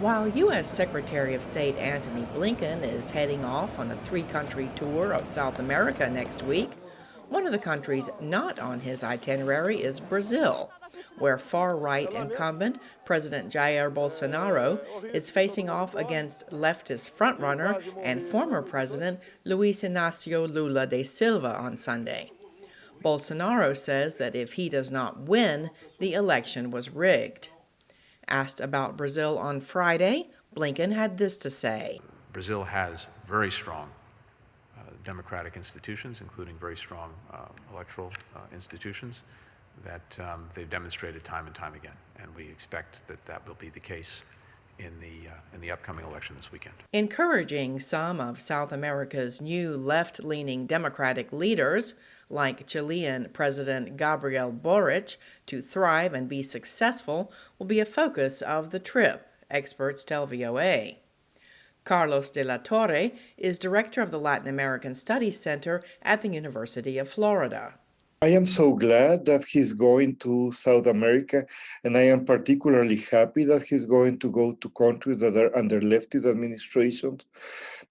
While U.S. Secretary of State Antony Blinken is heading off on a three-country tour of South America next week, one of the countries not on his itinerary is Brazil, where far-right incumbent President Jair Bolsonaro is facing off against leftist frontrunner and former President Luiz Inácio Lula da Silva on Sunday. Bolsonaro says that if he does not win, the election was rigged. Asked about Brazil on Friday, Blinken had this to say. Brazil has very strong democratic institutions, including very strong electoral institutions that they've demonstrated time and time again. And we expect that that will be the case in the upcoming election this weekend. Encouraging some of South America's new left-leaning democratic leaders, like Chilean President Gabriel Boric, to thrive and be successful will be a focus of the trip, experts tell VOA. Carlos de la Torre is director of the Latin American Studies Center at the University of Florida. I am so glad that he's going to South America, and I am particularly happy that he's going to go to countries that are under leftist administrations,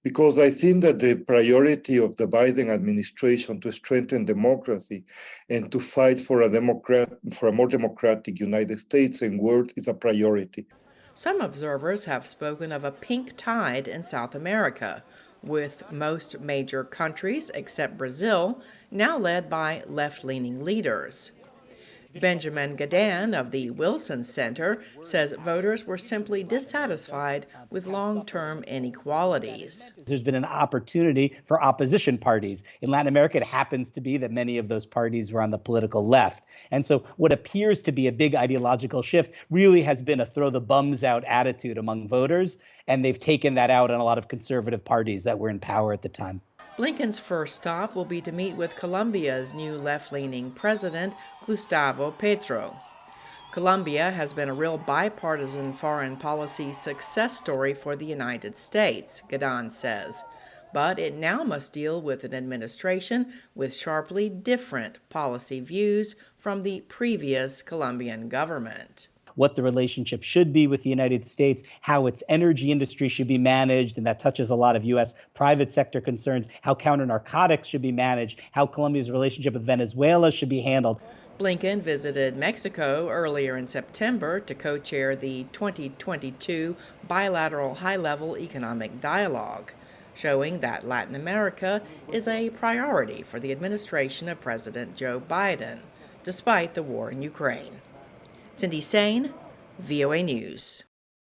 because I think that the priority of the Biden administration to strengthen democracy and to fight for a more democratic United States and world is a priority. Some observers have spoken of a pink tide in South America, with most major countries, except Brazil, now led by left-leaning leaders. Benjamin Gadan of the Wilson Center says voters were simply dissatisfied with long-term inequalities. There's been an opportunity for opposition parties. In Latin America, it happens to be that many of those parties were on the political left. And so what appears to be a big ideological shift really has been a throw the bums out attitude among voters, and they've taken that out on a lot of conservative parties that were in power at the time. Blinken's first stop will be to meet with Colombia's new left-leaning president, Gustavo Petro. Colombia has been a real bipartisan foreign policy success story for the United States, Gadan says. But it now must deal with an administration with sharply different policy views from the previous Colombian government. What the relationship should be with the United States, how its energy industry should be managed, and that touches a lot of U.S. private sector concerns, how counter-narcotics should be managed, how Colombia's relationship with Venezuela should be handled. Blinken visited Mexico earlier in September to co-chair the 2022 bilateral high-level economic dialogue, showing that Latin America is a priority for the administration of President Joe Biden, despite the war in Ukraine. Saine, VOA News.